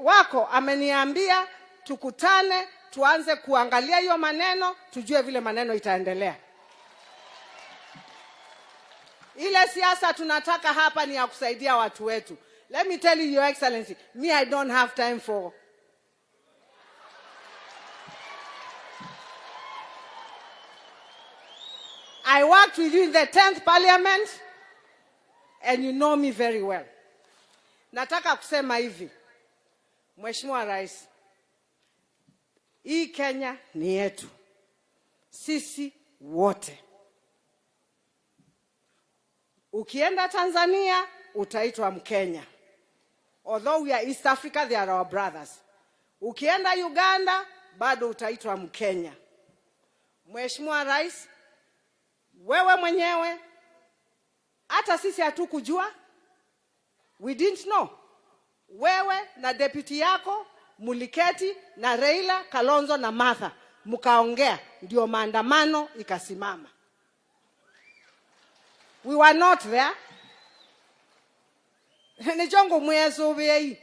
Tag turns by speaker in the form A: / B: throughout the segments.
A: wako ameniambia tukutane, tuanze kuangalia hiyo maneno, tujue vile maneno itaendelea. Ile siasa tunataka hapa ni ya kusaidia watu wetu. Let me tell you, Your Excellency, me I don't have time for I worked with you in the 10th Parliament and you know me very well. Nataka kusema hivi, Mheshimiwa Rais, hii Kenya ni yetu sisi wote. Ukienda Tanzania utaitwa Mkenya. Although we are East Africa, they are our brothers. Ukienda Uganda bado utaitwa Mkenya. Mheshimiwa Rais, wewe mwenyewe hata sisi hatukujua, we didn't know. Wewe na deputy yako muliketi na Raila, Kalonzo na Martha mkaongea, ndio maandamano ikasimama. We were not there. Ni jongo mwezo wei.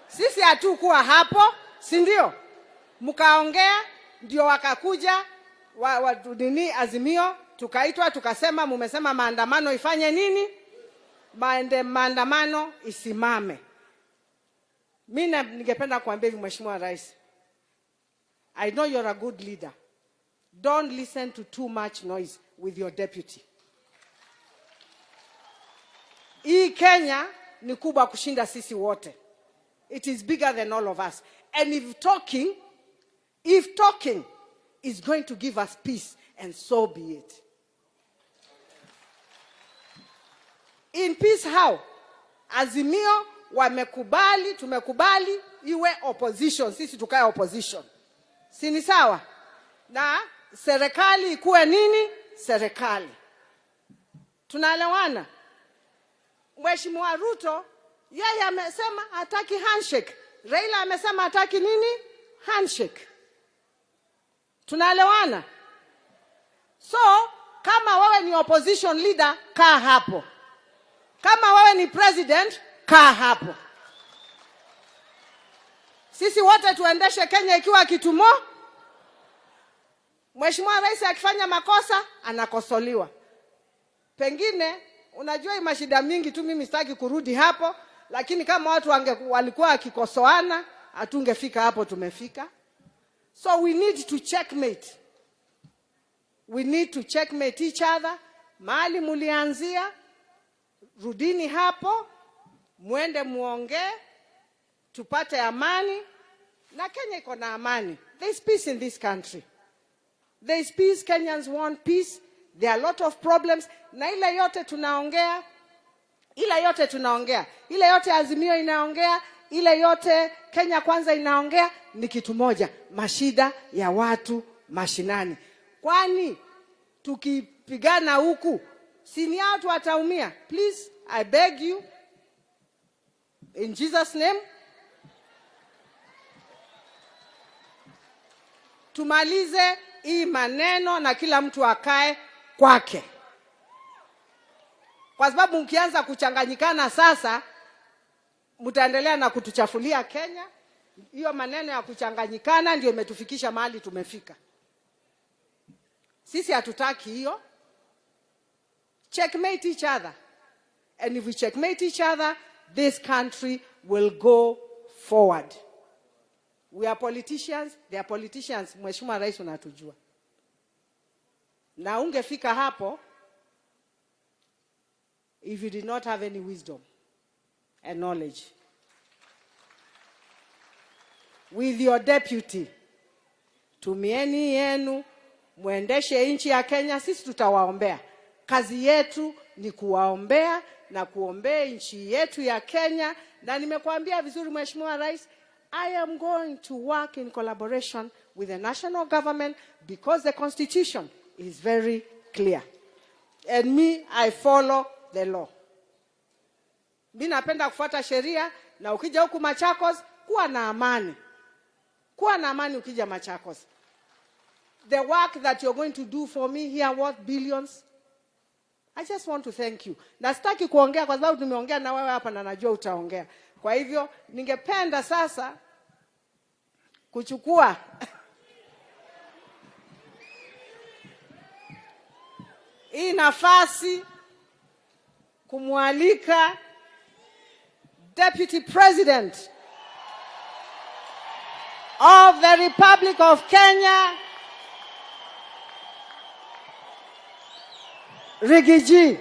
A: Sisi hatukuwa hapo, si ndio? Mkaongea, ndio wakakuja nini Azimio, tukaitwa tukasema mumesema maandamano ifanye nini? Maandamano isimame. Mimi ningependa kuambia hivi Mheshimiwa Rais, I know you're a good leader. Don't listen to too much noise with your deputy. Hii Kenya ni kubwa kushinda sisi wote. It is bigger than all of us. And if talking is going to give us peace, and so be it. In peace how? Azimio wamekubali, tumekubali iwe opposition, sisi tukae opposition. Si ni sawa? Na serikali ikuwe nini? Serikali. Tunaelewana? Mheshimiwa Ruto yeye amesema hataki handshake. Raila amesema hataki nini? Handshake. Tunaelewana? So, kama wewe ni opposition leader, kaa hapo. Kama wewe ni president, kaa hapo. Sisi wote tuendeshe Kenya ikiwa kitumo. Mheshimiwa Rais akifanya makosa, anakosoliwa. Pengine, unajua mashida mingi tu, mimi sitaki kurudi hapo, lakini kama watu walikuwa wakikosoana, hatungefika hapo tumefika. So we need to checkmate. We need to checkmate each other. Mahali mulianzia, rudini hapo, muende muongee, tupate amani, na Kenya iko na amani. There is peace in this country. There is peace. Kenyans want peace. There are a lot of problems. Na ile yote tunaongea, ile yote Azimio inaongea, ile yote Kenya Kwanza inaongea, ni kitu moja, mashida ya watu mashinani. Kwani tukipigana huku, sini watu wataumia? Please, I beg you, in Jesus' name, tumalize hii maneno na kila mtu akae kwake. Kwa sababu mkianza kuchanganyikana sasa, mtaendelea na kutuchafulia Kenya. Hiyo maneno ya kuchanganyikana ndio imetufikisha mahali tumefika. Sisi hatutaki hiyo. Checkmate each other. And if we checkmate each other, this country will go forward. We are politicians, they are politicians. Mheshimiwa Rais unatujua. Na ungefika hapo if you did not have any wisdom and knowledge. With your deputy, tumieni yenu, muendeshe nchi ya Kenya, sisi tutawaombea. Kazi yetu ni kuwaombea na kuombea nchi yetu ya Kenya. Na nimekuambia vizuri Mheshimiwa Rais, I am going to work in collaboration with the national government because the constitution is very clear. And me, I follow the law. Mimi napenda kufuata sheria, na ukija huku Machakos, kuwa na amani. Kuwa na amani ukija Machakos. The work that you're going to do for me here worth billions. I just want to thank you. Na sitaki kuongea kwa sababu tumeongea na wewe hapa na najua utaongea. Kwa hivyo ningependa sasa kuchukua hii nafasi kumwalika Deputy President of the Republic of Kenya, Rigiji.